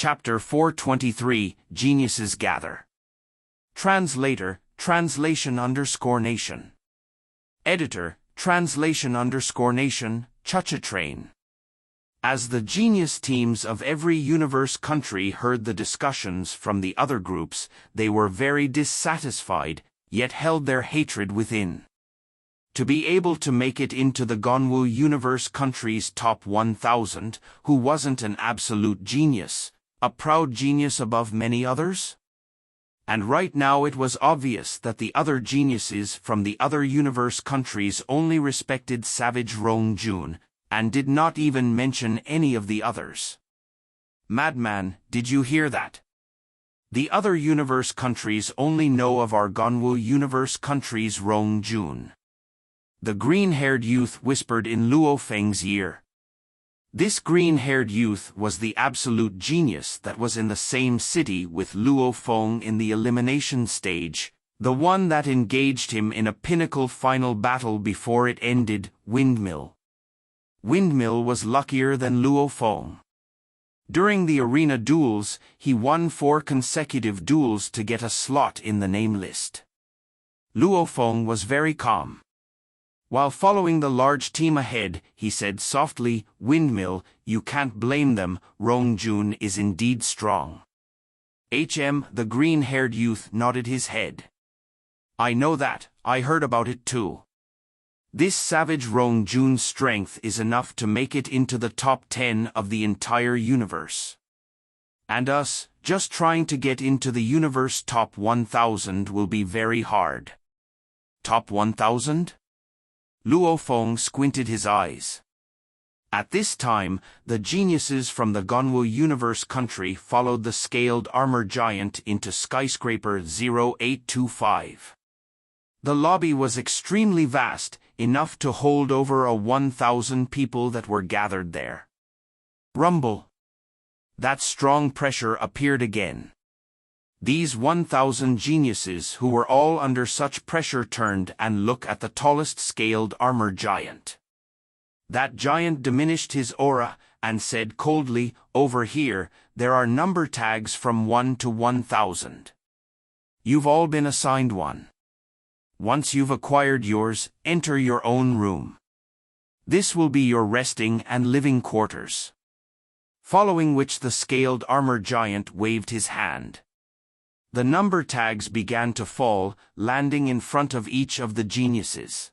Chapter 423, Geniuses Gather. Translator, Translation_Nation. Editor, Translation_Nation, Chuchatrain. As the genius teams of every universe country heard the discussions from the other groups, they were very dissatisfied, yet held their hatred within. To be able to make it into the Gonwu universe country's top 1,000, who wasn't an absolute genius, a proud genius above many others? And right now it was obvious that the other geniuses from the other universe countries only respected Savage Rongjun, and did not even mention any of the others. Madman, did you hear that? The other universe countries only know of our Gonwu universe country's Rongjun. The green-haired youth whispered in Luo Feng's ear. This green-haired youth was the absolute genius that was in the same city with Luo Feng in the elimination stage, the one that engaged him in a pinnacle final battle before it ended, Windmill. Windmill was luckier than Luo Feng. During the arena duels, he won 4 consecutive duels to get a slot in the name list. Luo Feng was very calm. While following the large team ahead, he said softly, "Windmill, you can't blame them, Rongjun is indeed strong." The green-haired youth nodded his head. "I know that, I heard about it too. This savage Rongjun's strength is enough to make it into the top 10 of the entire universe. And us, just trying to get into the universe top 1,000 will be very hard." Top 1,000? Luo Feng squinted his eyes. At this time, the geniuses from the Gonwu universe country followed the scaled armor giant into skyscraper 0825. The lobby was extremely vast, enough to hold over 1,000 people that were gathered there. Rumble. That strong pressure appeared again. These 1,000 geniuses who were all under such pressure turned and looked at the tallest scaled armor giant. That giant diminished his aura and said coldly, "Over here, there are number tags from 1 to 1,000. You've all been assigned one. Once you've acquired yours, enter your own room. This will be your resting and living quarters." Following which the scaled armor giant waved his hand. The number tags began to fall, landing in front of each of the geniuses.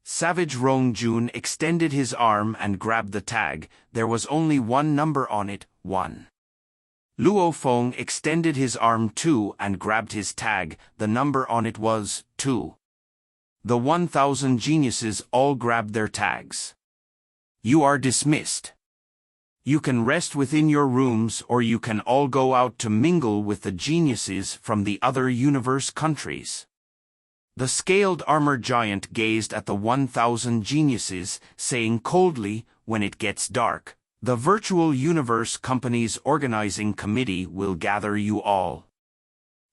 Savage Rongjun extended his arm and grabbed the tag. There was only one number on it, 1. Luo Feng extended his arm too and grabbed his tag. The number on it was 2. The 1,000 geniuses all grabbed their tags. "You are dismissed. You can rest within your rooms or you can all go out to mingle with the geniuses from the other universe countries." The scaled armor giant gazed at the 1,000 geniuses, saying coldly, "When it gets dark, the Virtual Universe Company's organizing committee will gather you all.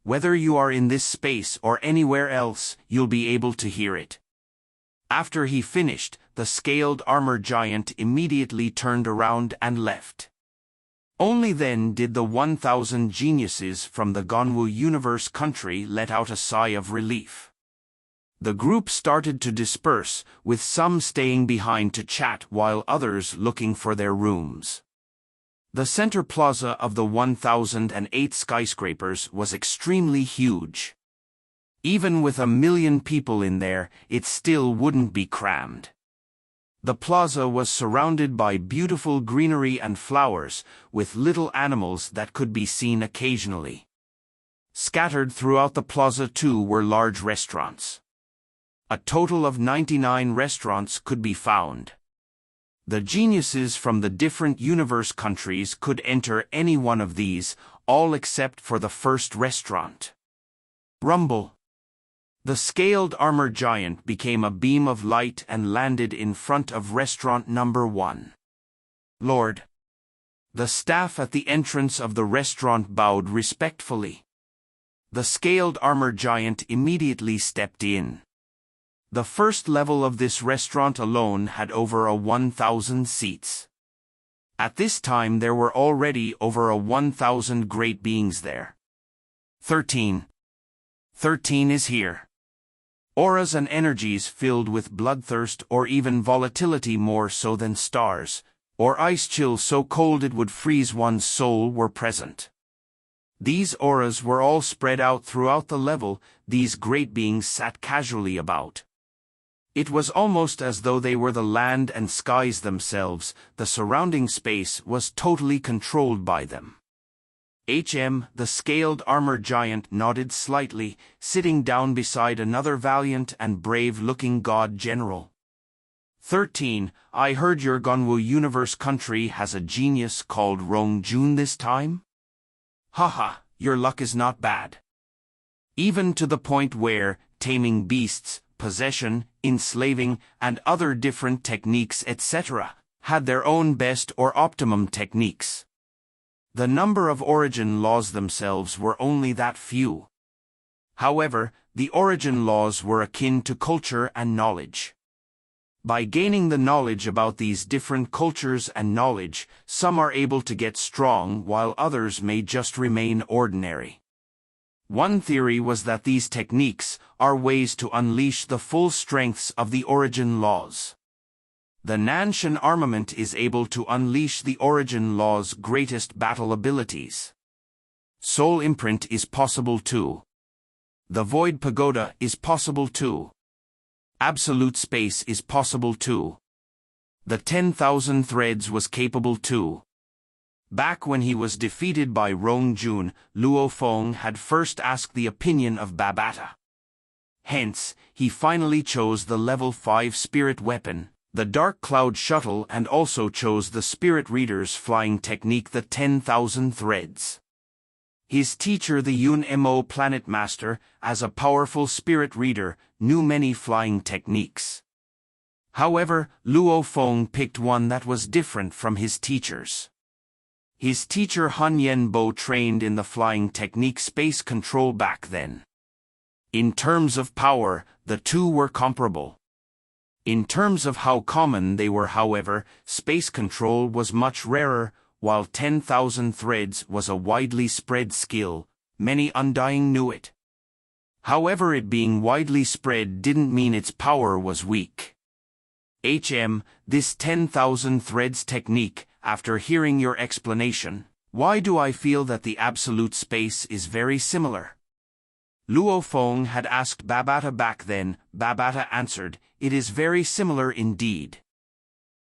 Whether you are in this space or anywhere else, you'll be able to hear it." After he finished, the scaled armor giant immediately turned around and left. Only then did the 1,000 geniuses from the Gonwu universe country let out a sigh of relief. The group started to disperse, with some staying behind to chat while others looking for their rooms. The center plaza of the 1,008 skyscrapers was extremely huge. Even with 1,000,000 people in there, it still wouldn't be crammed. The plaza was surrounded by beautiful greenery and flowers, with little animals that could be seen occasionally. Scattered throughout the plaza too were large restaurants. A total of 99 restaurants could be found. The geniuses from the different universe countries could enter any one of these, all except for the first restaurant. Rumble. The scaled armor giant became a beam of light and landed in front of restaurant number 1. "Lord." The staff at the entrance of the restaurant bowed respectfully. The scaled armor giant immediately stepped in. The first level of this restaurant alone had over 1,000 seats. At this time there were already over 1,000 great beings there. 13. 13 is here. Auras and energies filled with bloodthirst or even volatility more so than stars, or ice chill so cold it would freeze one's soul were present. These auras were all spread out throughout the level. These great beings sat casually about. It was almost as though they were the land and skies themselves. The surrounding space was totally controlled by them. The scaled armored giant, nodded slightly, sitting down beside another valiant and brave-looking god general. 13. I heard your Gonwu universe country has a genius called Rong Jun this time? Haha, your luck is not bad. Even to the point where, taming beasts, possession, enslaving, and other different techniques etc., had their own best or optimum techniques. The number of origin laws themselves were only that few. However, the origin laws were akin to culture and knowledge. By gaining the knowledge about these different cultures and knowledge, some are able to get strong while others may just remain ordinary. One theory was that these techniques are ways to unleash the full strengths of the origin laws. The Nanshan armament is able to unleash the origin law's greatest battle abilities. Soul imprint is possible too. The Void Pagoda is possible too. Absolute space is possible too. The 10,000 threads was capable too. Back when he was defeated by Rong Jun, Luo Feng had first asked the opinion of Babata. Hence, he finally chose the level 5 spirit weapon, the Dark Cloud Shuttle, and also chose the Spirit Reader's flying technique, the 10,000 threads. His teacher, the Yun Mo Planet Master, as a powerful spirit reader, knew many flying techniques. However, Luo Feng picked one that was different from his teachers. His teacher Han Yenbo trained in the flying technique space control back then. In terms of power, the two were comparable. In terms of how common they were, however, space control was much rarer, while 10,000 threads was a widely spread skill. Many Undying knew it. However, it being widely spread didn't mean its power was weak. This 10,000 threads technique, after hearing your explanation, why do I feel that the absolute space is very similar? Luo Feng had asked Babata back then. Babata answered, it is very similar indeed.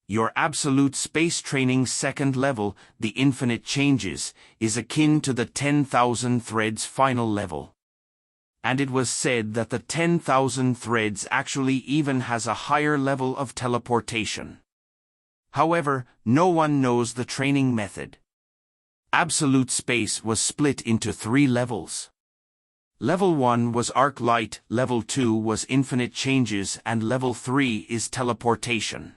Your absolute space training second level, the infinite changes, is akin to the 10,000 threads final level. And it was said that the 10,000 threads actually even has a higher level of teleportation. However, no one knows the training method. Absolute space was split into 3 levels. Level 1 was arc light, level 2 was infinite changes, and level 3 is teleportation.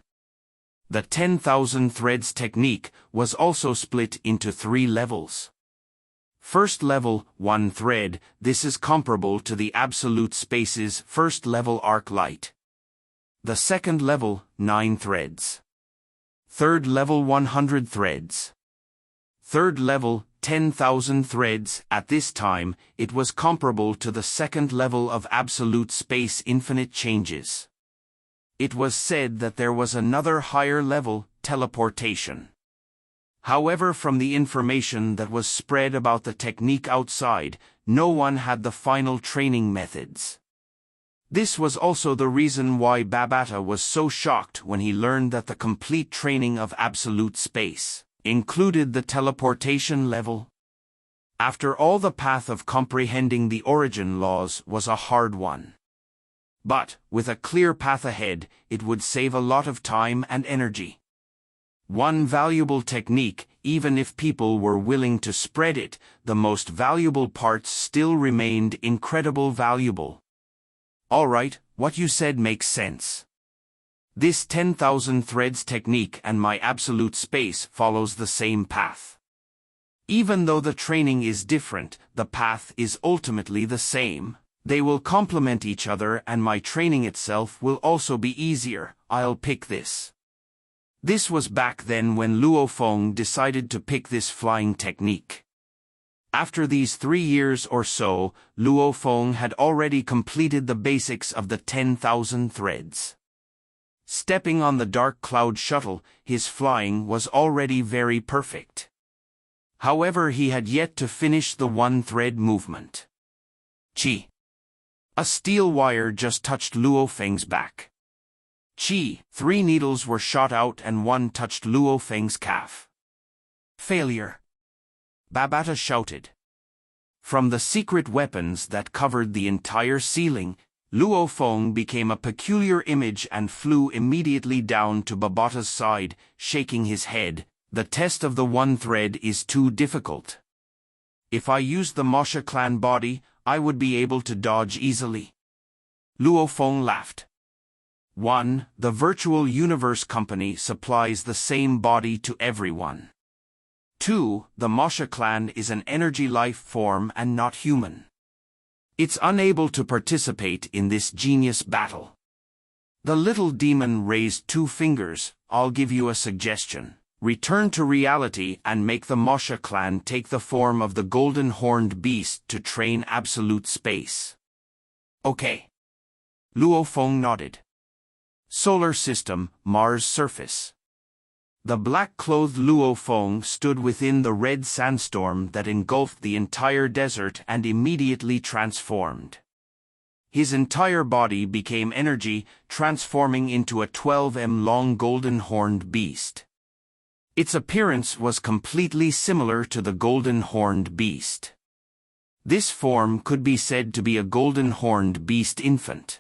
The 10,000 threads technique was also split into 3 levels. First level, 1 thread, this is comparable to the absolute space's first level arc light. The second level, 9 threads. Third level, 100 threads. Third level, 10,000 threads. At this time, it was comparable to the second level of absolute space infinite changes. It was said that there was another higher level, teleportation. However, from the information that was spread about the technique outside, no one had the final training methods. This was also the reason why Babata was so shocked when he learned that the complete training of absolute space included the teleportation level. After all, the path of comprehending the origin laws was a hard one. But, with a clear path ahead, it would save a lot of time and energy. One valuable technique, even if people were willing to spread it, the most valuable parts still remained incredibly valuable. Alright, what you said makes sense. This 10,000 threads technique and my absolute space follows the same path. Even though the training is different, the path is ultimately the same. They will complement each other and my training itself will also be easier. I'll pick this. This was back then when Luo Feng decided to pick this flying technique. After these 3 years or so, Luo Feng had already completed the basics of the 10,000 threads. Stepping on the dark cloud shuttle, his flying was already very perfect. However, he had yet to finish the one-thread movement. Chi! A steel wire just touched Luo Feng's back. Chi! 3 needles were shot out and 1 touched Luo Feng's calf. Failure! Babata shouted. From the secret weapons that covered the entire ceiling, Luo Feng became a peculiar image and flew immediately down to Babata's side, shaking his head. The test of the one thread is too difficult. If I used the Mosha clan body, I would be able to dodge easily. Luo Feng laughed. 1. The Virtual Universe Company supplies the same body to everyone. 2. The Mosha clan is an energy life form and not human. It's unable to participate in this genius battle. The little demon raised 2 fingers. I'll give you a suggestion. Return to reality and make the Mosha clan take the form of the golden horned beast to train absolute space. Okay. Luo Feng nodded. Solar System, Mars surface. The black-clothed Luo Feng stood within the red sandstorm that engulfed the entire desert and immediately transformed. His entire body became energy, transforming into a 12-m-long golden-horned beast. Its appearance was completely similar to the golden-horned beast. This form could be said to be a golden-horned beast infant.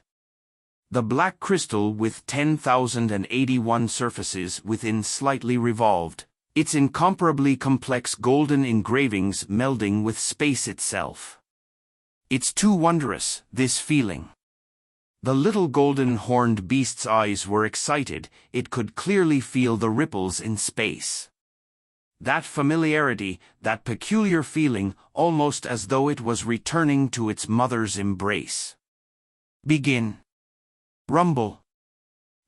The black crystal with 10,081 surfaces within slightly revolved, its incomparably complex golden engravings melding with space itself. It's too wondrous, this feeling. The little golden-horned beast's eyes were excited, it could clearly feel the ripples in space. That familiarity, that peculiar feeling, almost as though it was returning to its mother's embrace. Begin. Rumble.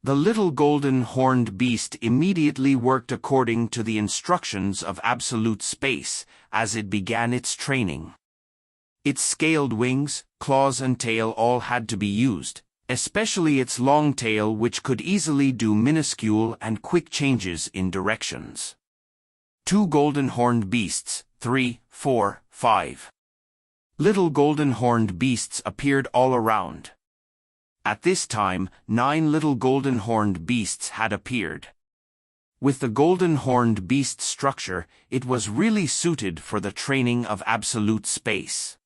The little golden-horned beast immediately worked according to the instructions of absolute space as it began its training. Its scaled wings, claws and tail all had to be used, especially its long tail which could easily do minuscule and quick changes in directions. 2 golden-horned beasts, 3, 4, 5. Little golden-horned beasts appeared all around. At this time, 9 little golden-horned beasts had appeared. With the golden-horned beast structure, it was really suited for the training of absolute space.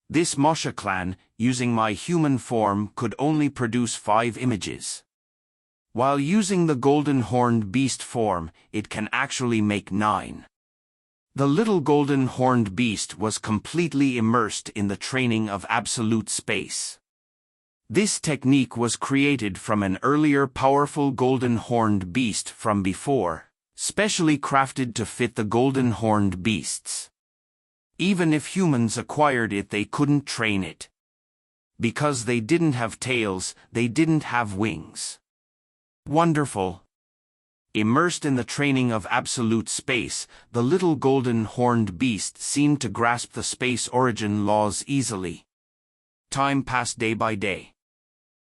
This Mosha clan, using my human form, could only produce 5 images. While using the golden-horned beast form, it can actually make 9. The little golden-horned beast was completely immersed in the training of absolute space. This technique was created from an earlier powerful golden-horned beast from before, specially crafted to fit the golden-horned beasts. Even if humans acquired it, they couldn't train it. Because they didn't have tails, they didn't have wings. Wonderful. Immersed in the training of absolute space, the little golden-horned beast seemed to grasp the space origin laws easily. Time passed day by day.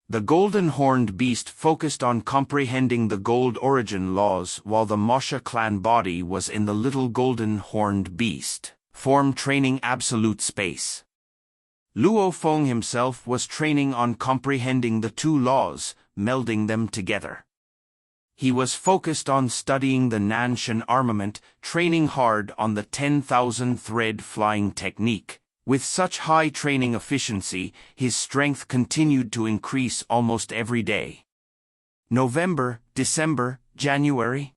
The golden-horned beast focused on comprehending the gold origin laws while the Mosha clan body was in the little golden-horned beast form training absolute space. Luo Feng himself was training on comprehending the 2 laws, melding them together. He was focused on studying the Nanshan armament, training hard on the 10,000 thread flying technique. With such high training efficiency, his strength continued to increase almost every day. November, December, January.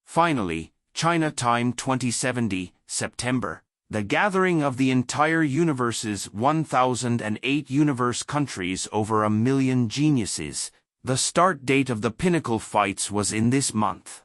Finally, China time 2070, September, the gathering of the entire universe's 1008 universe countries over 1 million geniuses. The start date of the pinnacle fights was in this month.